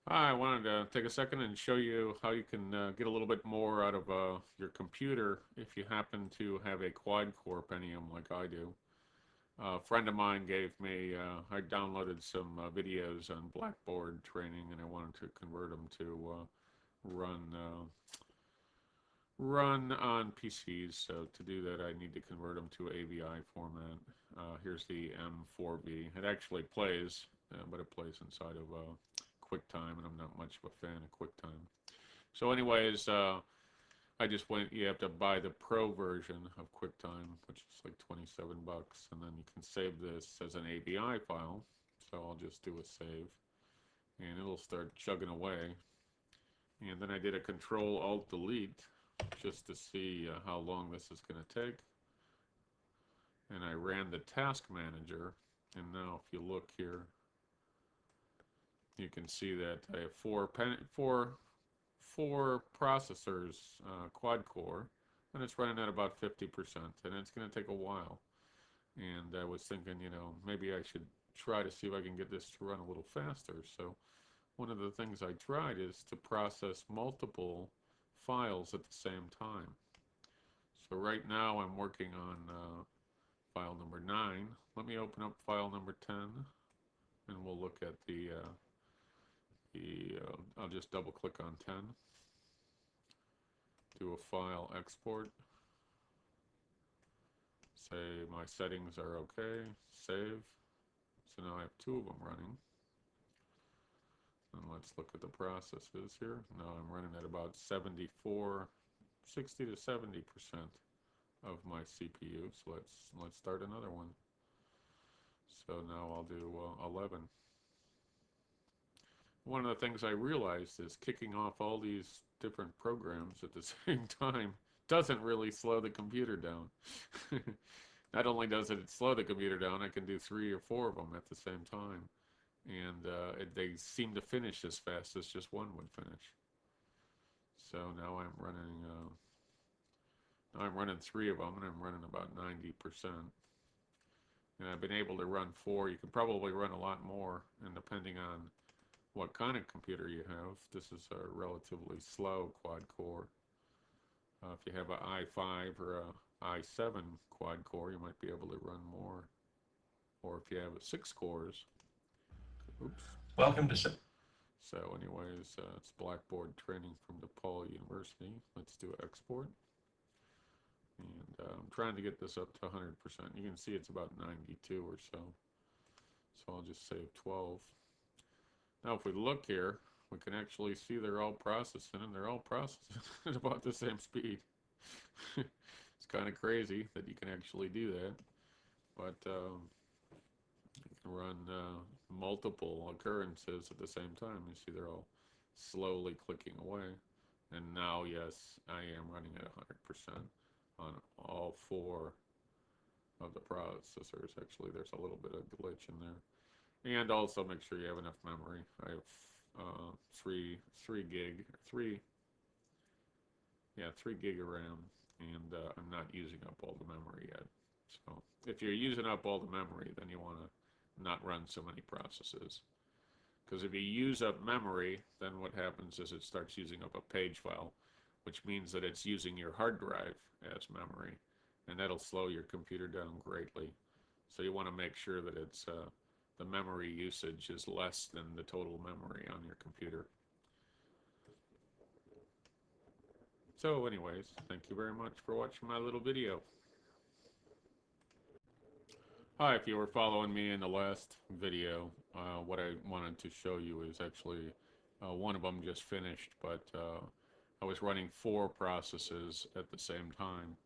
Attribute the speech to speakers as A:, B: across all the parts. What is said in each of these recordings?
A: Hi, I wanted to take a second and show you how you can get a little bit more out of your computer if you happen to have a quad-core Pentium like I do. A friend of mine gave me, I downloaded some videos on Blackboard training and I wanted to convert them to run run on PCs. So to do that, I need to convert them to AVI format. Here's the M4V. It actually plays, but it plays inside of QuickTime, and I'm not much of a fan of QuickTime. So, anyways, I just went. You have to buy the Pro version of QuickTime, which is like 27 bucks, and then you can save this as an AVI file. So I'll just do a save, and it'll start chugging away. And then I did a Control Alt Delete just to see how long this is going to take. And I ran the Task Manager, and now if you look here, you can see that I have four processors, quad core, and it's running at about 50%, and it's going to take a while. And I was thinking, maybe I should try to see if I can get this to run a little faster. So one of the things I tried is to process multiple files at the same time. So right now I'm working on file number 9. Let me open up file number 10, and we'll look at I'll just double click on 10, do a file export, say my settings are okay, save. So now I have two of them running. And let's look at the processes here. Now I'm running at about 60 to 70% of my CPU. So let's start another one. So now I'll do 11. One of the things I realized is kicking off all these different programs at the same time doesn't really slow the computer down. Not only does it slow the computer down, I can do 3 or 4 of them at the same time. And they seem to finish as fast as just one would finish. So now I'm running 3 of them, and I'm running about 90%. And I've been able to run 4. You can probably run a lot more, and depending on what kind of computer you have, this is a relatively slow quad core. If you have an i5 or a i7 quad core, you might be able to run more. Or if you have 6 cores, oops.
B: Welcome to.
A: So anyways, it's Blackboard training from DePaul University. Let's do export. And I'm trying to get this up to 100%. You can see it's about 92 or so. So I'll just save 12. Now if we look here, we can actually see they're all processing, and they're all processing at about the same speed. It's kind of crazy that you can actually do that. But you can run multiple occurrences at the same time. You see they're all slowly clicking away. And now, yes, I am running at 100% on all 4 of the processors. Actually, there's a little bit of glitch in there. And also make sure you have enough memory. I have three gig, 3 gig of RAM, and I'm not using up all the memory yet. So if you're using up all the memory, then you want to not run so many processes. Because if you use up memory, then what happens is it starts using up a page file, which means that it's using your hard drive as memory, and that'll slow your computer down greatly. So you want to make sure that the memory usage is less than the total memory on your computer. So anyways, thank you very much for watching my little video. Hi, if you were following me in the last video, what I wanted to show you is actually one of them just finished, but I was running 4 processes at the same time,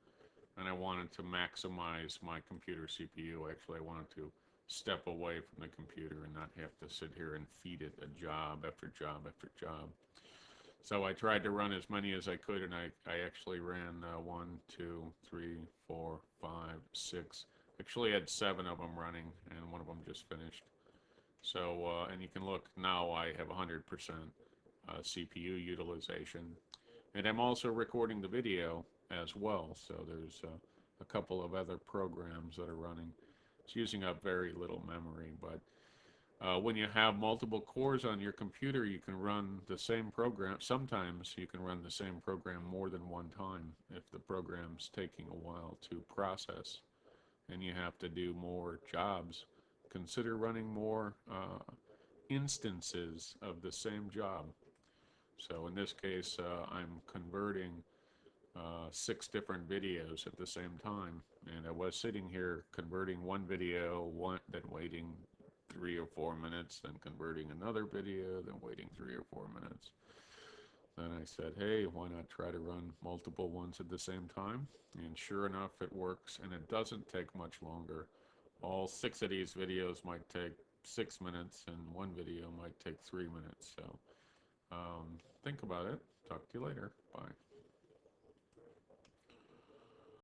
A: and I wanted to maximize my computer CPU. Actually, I wanted to step away from the computer and not have to sit here and feed it a job after job after job. So I tried to run as many as I could, and I actually ran 1, 2, 3, 4, 5, 6. Actually had 7 of them running, and one of them just finished. So, and you can look now, I have 100% CPU utilization. And I'm also recording the video as well, so there's a couple of other programs that are running. It's using up very little memory, but When you have multiple cores on your computer, you can run the same program. Sometimes you can run the same program more than one time if the program's taking a while to process and you have to do more jobs. Consider running more instances of the same job. So in this case, I'm converting 6 different videos at the same time, and I was sitting here converting one video, then waiting 3 or 4 minutes, then converting another video, then waiting 3 or 4 minutes. Then I said, hey, why not try to run multiple ones at the same time? And sure enough, it works, and it doesn't take much longer. All 6 of these videos might take 6 minutes, and one video might take 3 minutes. So think about it. Talk to you later. Bye.